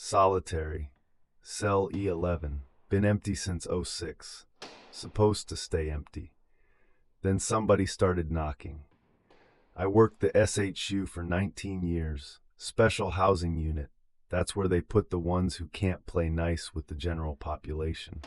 Solitary. Cell E11. Been empty since '06. Supposed to stay empty. Then somebody started knocking. I worked the SHU for 19 years. Special housing unit. That's where they put the ones who can't play nice with the general population.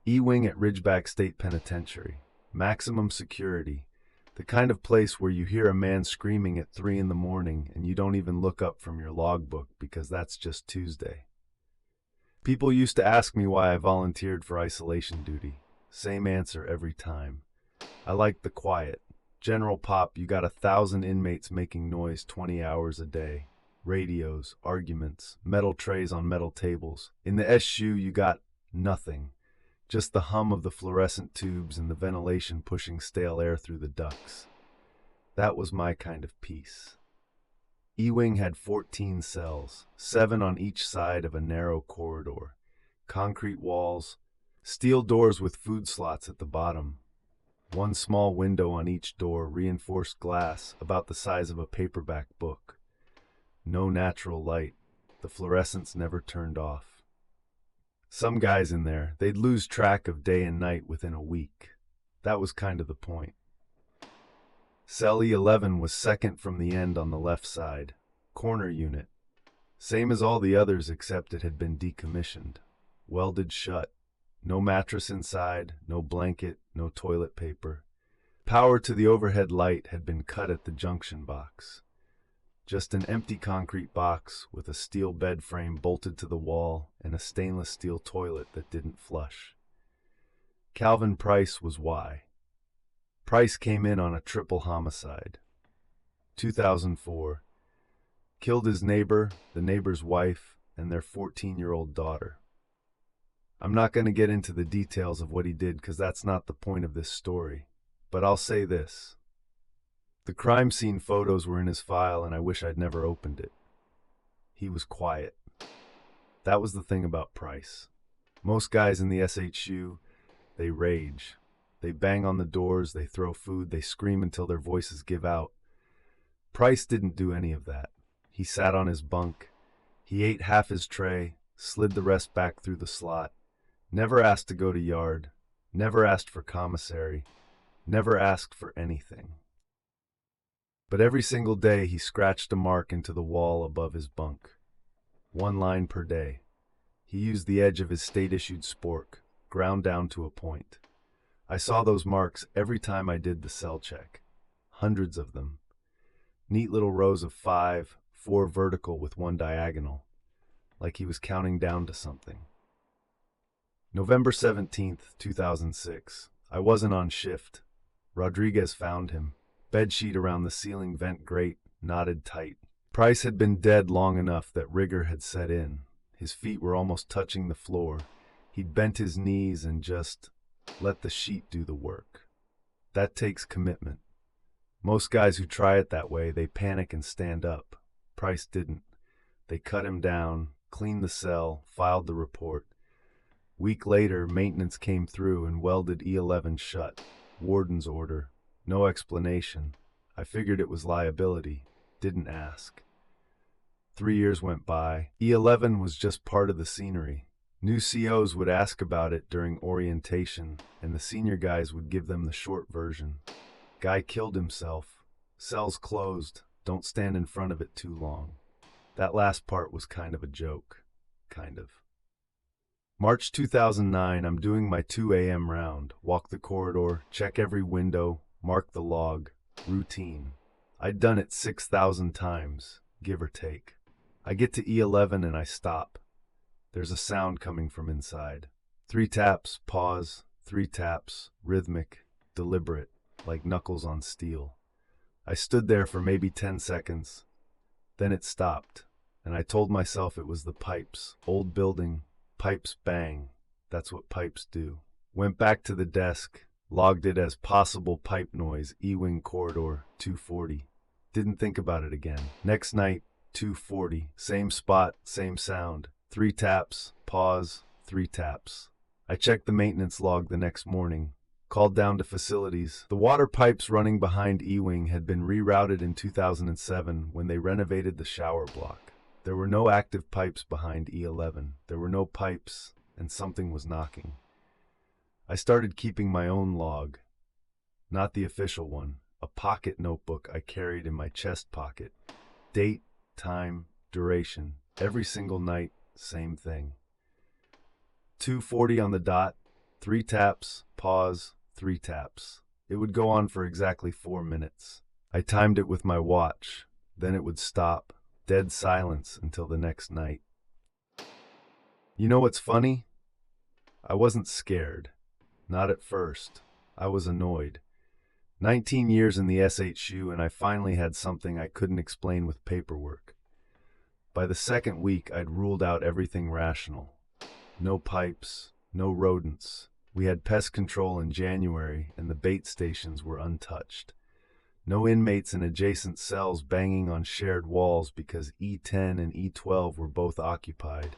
E-wing at Ridgeback State Penitentiary. Maximum security. The kind of place where you hear a man screaming at 3 in the morning and you don't even look up from your logbook because that's just Tuesday. People used to ask me why I volunteered for isolation duty. Same answer every time. I like the quiet. General Pop, you got 1,000 inmates making noise 20 hours a day. Radios, arguments, metal trays on metal tables. In the SU, you got nothing. Just the hum of the fluorescent tubes and the ventilation pushing stale air through the ducts. That was my kind of peace. E-wing had 14 cells, 7 on each side of a narrow corridor. Concrete walls, steel doors with food slots at the bottom. One small window on each door, reinforced glass, about the size of a paperback book. No natural light. The fluorescents never turned off. Some guys in there, they'd lose track of day and night within a week. That was kind of the point. Cell E11 was second from the end on the left side. Corner unit. Same as all the others except it had been decommissioned. Welded shut. No mattress inside, no blanket, no toilet paper. Power to the overhead light had been cut at the junction box. Just an empty concrete box with a steel bed frame bolted to the wall and a stainless steel toilet that didn't flush. Calvin Price was why. Price came in on a triple homicide. 2004. Killed his neighbor, the neighbor's wife, and their 14-year-old daughter. I'm not going to get into the details of what he did because that's not the point of this story, but I'll say this. The crime scene photos were in his file and I wish I'd never opened it. He was quiet. That was the thing about Price. Most guys in the SHU, they rage. They bang on the doors, they throw food, they scream until their voices give out. Price didn't do any of that. He sat on his bunk. He ate half his tray, slid the rest back through the slot. Never asked to go to yard. Never asked for commissary. Never asked for anything. But every single day he scratched a mark into the wall above his bunk. 1 line per day. He used the edge of his state-issued spork, ground down to a point. I saw those marks every time I did the cell check. Hundreds of them. Neat little rows of 5, 4 vertical with 1 diagonal. Like he was counting down to something. November 17th, 2006. I wasn't on shift. Rodriguez found him. Bedsheet around the ceiling vent grate, knotted tight. Price had been dead long enough that rigor had set in. His feet were almost touching the floor. He'd bent his knees and just let the sheet do the work. That takes commitment. Most guys who try it that way, they panic and stand up. Price didn't. They cut him down, cleaned the cell, filed the report. Week later, maintenance came through and welded E11 shut. Warden's order. No explanation. I figured it was liability. Didn't ask. 3 years went by. E11 was just part of the scenery. New COs would ask about it during orientation, and the senior guys would give them the short version. Guy killed himself. Cell's closed. Don't stand in front of it too long. That last part was kind of a joke. Kind of. March 2009, I'm doing my 2 a.m. round. Walk the corridor, check every window, mark the log. Routine. I'd done it 6,000 times, give or take. I get to E11 and I stop. There's a sound coming from inside. 3 taps, pause, 3 taps, rhythmic, deliberate, like knuckles on steel. I stood there for maybe 10 seconds. Then it stopped, and I told myself it was the pipes. Old building, pipes bang. That's what pipes do. Went back to the desk, logged it as possible pipe noise, E-wing corridor, 240. Didn't think about it again. Next night, 240. Same spot, same sound. 3 taps, pause, 3 taps. I checked the maintenance log the next morning. Called down to facilities. The water pipes running behind E-wing had been rerouted in 2007 when they renovated the shower block. There were no active pipes behind E11. There were no pipes, and something was knocking. I started keeping my own log, not the official one, a pocket notebook I carried in my chest pocket. Date, time, duration, every single night, same thing. 2:40 on the dot, 3 taps, pause, 3 taps. It would go on for exactly 4 minutes. I timed it with my watch, then it would stop, dead silence until the next night. You know what's funny? I wasn't scared. Not at first. I was annoyed. 19 years in the SHU and I finally had something I couldn't explain with paperwork. By the second week, I'd ruled out everything rational. No pipes, no rodents. We had pest control in January and the bait stations were untouched. No inmates in adjacent cells banging on shared walls because E10 and E12 were both occupied,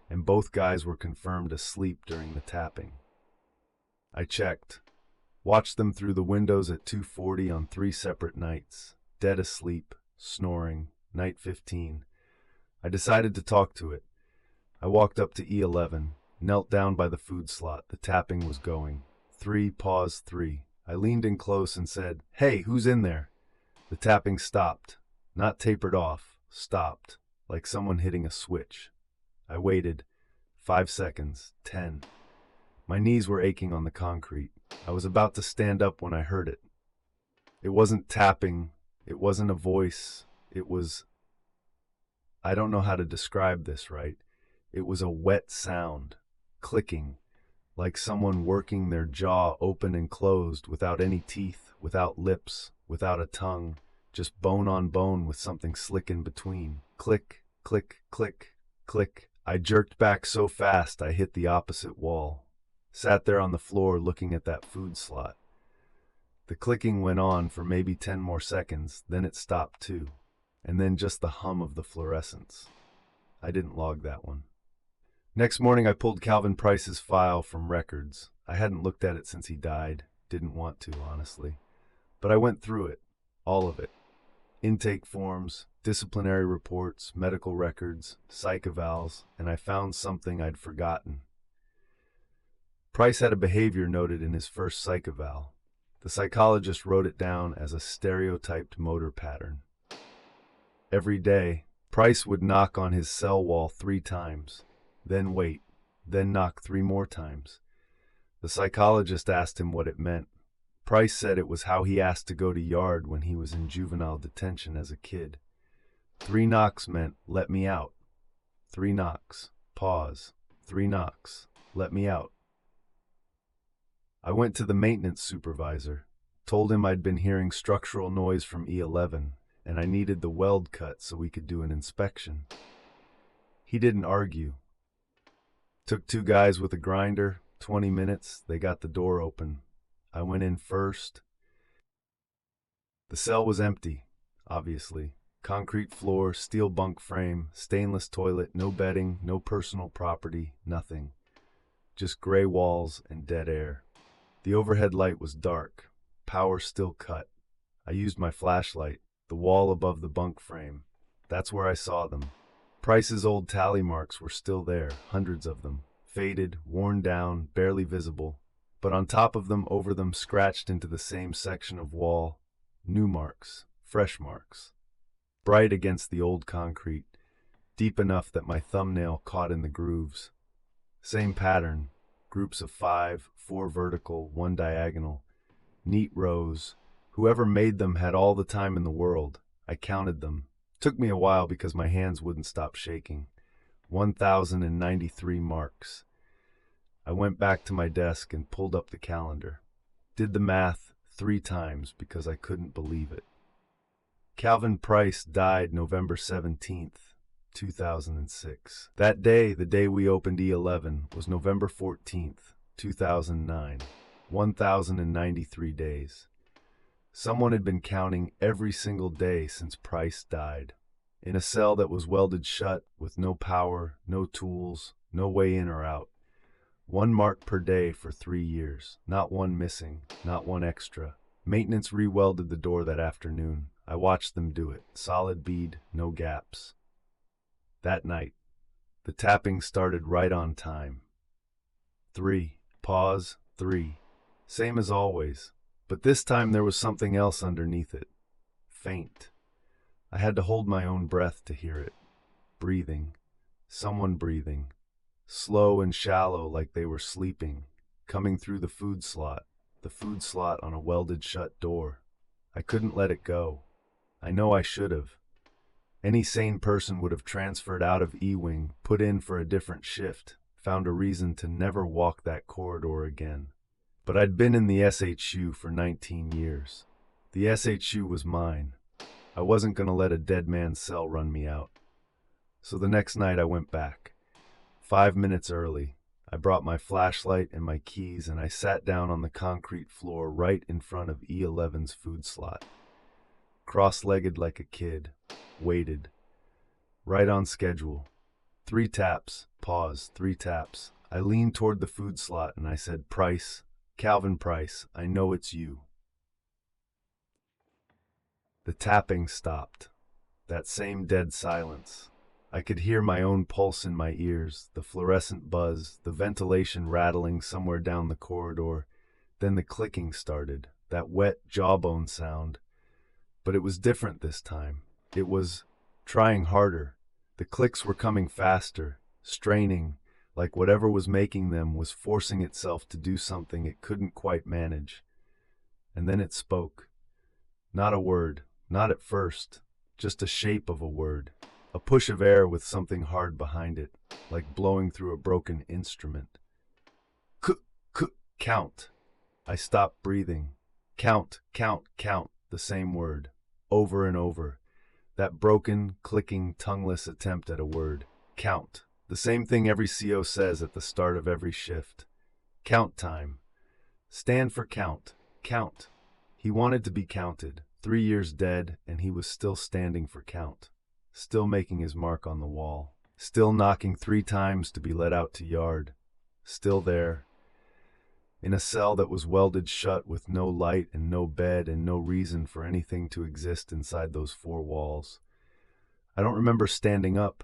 and both guys were confirmed asleep during the tapping. I checked. Watched them through the windows at 2:40 on 3 separate nights. Dead asleep, snoring, night 15. I decided to talk to it. I walked up to E11, knelt down by the food slot. The tapping was going. 3, pause, 3. I leaned in close and said, "Hey, who's in there?" The tapping stopped. Not tapered off, stopped, like someone hitting a switch. I waited. 5 seconds, 10. My knees were aching on the concrete. I was about to stand up when I heard it. It wasn't tapping. It wasn't a voice. It was... I don't know how to describe this right. It was a wet sound, clicking, like someone working their jaw open and closed without any teeth, without lips, without a tongue, just bone on bone with something slick in between. Click, click, click, click. I jerked back so fast I hit the opposite wall. Sat there on the floor looking at that food slot. The clicking went on for maybe 10 more seconds, then it stopped too. And then just the hum of the fluorescence. I didn't log that one. Next morning I pulled Calvin Price's file from records. I hadn't looked at it since he died. Didn't want to, honestly. But I went through it. All of it. Intake forms, disciplinary reports, medical records, psych evals, and I found something I'd forgotten. Price had a behavior noted in his first psych eval. The psychologist wrote it down as a stereotyped motor pattern. Every day, Price would knock on his cell wall 3 times, then wait, then knock 3 more times. The psychologist asked him what it meant. Price said it was how he asked to go to yard when he was in juvenile detention as a kid. 3 knocks meant, "Let me out." 3 knocks, pause, 3 knocks, "Let me out." I went to the maintenance supervisor, told him I'd been hearing structural noise from E11, and I needed the weld cut so we could do an inspection. He didn't argue. Took 2 guys with a grinder, 20 minutes, they got the door open. I went in first. The cell was empty, obviously. Concrete floor, steel bunk frame, stainless toilet, no bedding, no personal property, nothing. Just gray walls and dead air. The overhead light was dark, power still cut. I used my flashlight, the wall above the bunk frame. That's where I saw them. Price's old tally marks were still there, hundreds of them. Faded, worn down, barely visible. But on top of them, over them, scratched into the same section of wall, new marks, fresh marks. Bright against the old concrete, deep enough that my thumbnail caught in the grooves. Same pattern, groups of 5, 4 vertical, 1 diagonal. Neat rows. Whoever made them had all the time in the world. I counted them. Took me a while because my hands wouldn't stop shaking. 1,093 marks. I went back to my desk and pulled up the calendar. Did the math 3 times because I couldn't believe it. Calvin Price died November 17th, 2006. That day, the day we opened E11, was November 14th, 2009. 1,093 days. Someone had been counting every single day since Price died. In a cell that was welded shut, with no power, no tools, no way in or out. 1 mark per day for 3 years. Not one missing, not one extra. Maintenance re-welded the door that afternoon. I watched them do it. Solid bead, no gaps. That night, the tapping started right on time. 3, pause, 3. Same as always, but this time there was something else underneath it. Faint. I had to hold my own breath to hear it. Breathing. Someone breathing. Slow and shallow like they were sleeping, coming through the food slot on a welded shut door. I couldn't let it go. I know I should have. Any sane person would have transferred out of E-Wing, put in for a different shift, found a reason to never walk that corridor again. But I'd been in the SHU for 19 years. The SHU was mine. I wasn't going to let a dead man's cell run me out. So the next night I went back. 5 minutes early. I brought my flashlight and my keys and I sat down on the concrete floor right in front of E11's food slot. Cross-legged like a kid. Waited. Right on schedule. 3 taps. Pause. 3 taps. I leaned toward the food slot and I said, "Price, Calvin Price, I know it's you." The tapping stopped. That same dead silence. I could hear my own pulse in my ears, the fluorescent buzz, the ventilation rattling somewhere down the corridor. Then the clicking started, that wet jawbone sound. But it was different this time. It was trying harder. The clicks were coming faster, straining, like whatever was making them was forcing itself to do something it couldn't quite manage. And then it spoke. Not a word, not at first, just a shape of a word. A push of air with something hard behind it, like blowing through a broken instrument. Count. I stopped breathing. Count, count, count, the same word. Over and over. That broken, clicking, tongueless attempt at a word. Count. The same thing every CO says at the start of every shift. Count time. Stand for count. Count. He wanted to be counted. 3 years dead, and he was still standing for count. Still making his mark on the wall. Still knocking 3 times to be let out to yard. Still there. In a cell that was welded shut with no light and no bed and no reason for anything to exist inside those 4 walls. I don't remember standing up.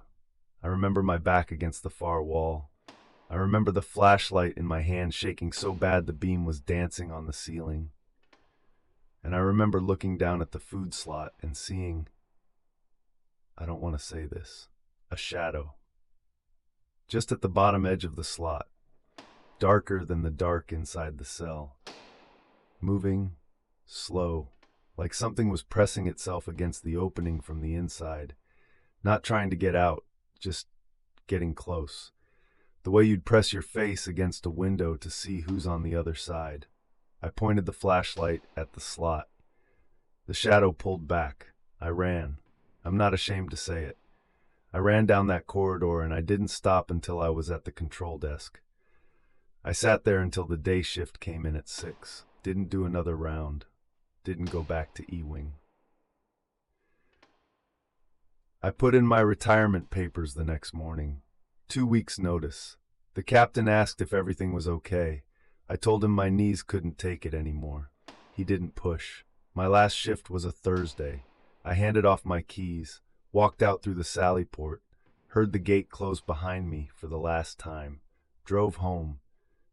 I remember my back against the far wall. I remember the flashlight in my hand shaking so bad the beam was dancing on the ceiling. And I remember looking down at the food slot and seeing, I don't want to say this, a shadow. Just at the bottom edge of the slot. Darker than the dark inside the cell. Moving, slow, like something was pressing itself against the opening from the inside. Not trying to get out, just getting close. The way you'd press your face against a window to see who's on the other side. I pointed the flashlight at the slot. The shadow pulled back. I ran. I'm not ashamed to say it. I ran down that corridor and I didn't stop until I was at the control desk. I sat there until the day shift came in at 6. Didn't do another round. Didn't go back to E-Wing. I put in my retirement papers the next morning. 2 weeks' notice. The captain asked if everything was okay. I told him my knees couldn't take it anymore. He didn't push. My last shift was a Thursday. I handed off my keys, walked out through the sally port, heard the gate close behind me for the last time, drove home,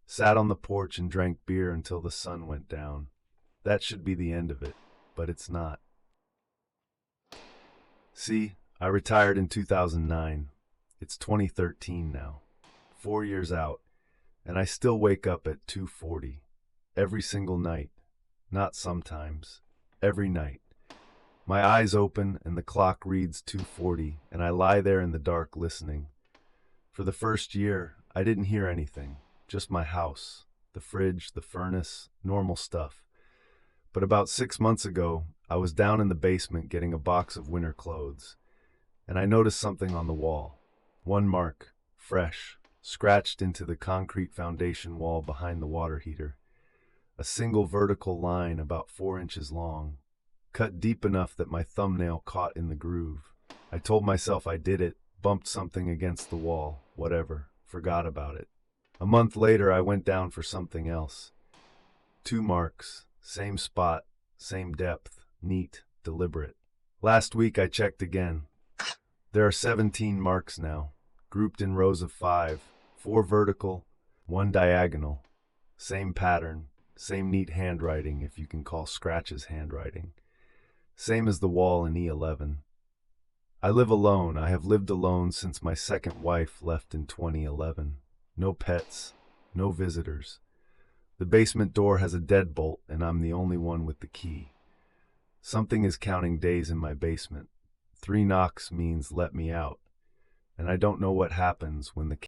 sat on the porch and drank beer until the sun went down. That should be the end of it, but it's not. See, I retired in 2009. It's 2013 now. 4 years out, and I still wake up at 2:40. Every single night. Not sometimes. Every night. My eyes open and the clock reads 2:40, and I lie there in the dark listening. For the first year, I didn't hear anything. Just my house, the fridge, the furnace, normal stuff. But about 6 months ago, I was down in the basement getting a box of winter clothes, and I noticed something on the wall. One mark, fresh, scratched into the concrete foundation wall behind the water heater. A single vertical line about 4 inches long, cut deep enough that my thumbnail caught in the groove. I told myself I did it, bumped something against the wall, whatever, forgot about it. A month later, I went down for something else. 2 marks, same spot, same depth, neat, deliberate. Last week I checked again. There are 17 marks now, grouped in rows of 5, 4 vertical, 1 diagonal. Same pattern, same neat handwriting, if you can call scratches handwriting. Same as the wall in E11. I live alone. I have lived alone since my second wife left in 2011. No pets, no visitors. The basement door has a deadbolt, and I'm the only one with the key. Something is counting days in my basement. 3 knocks means let me out, and I don't know what happens when the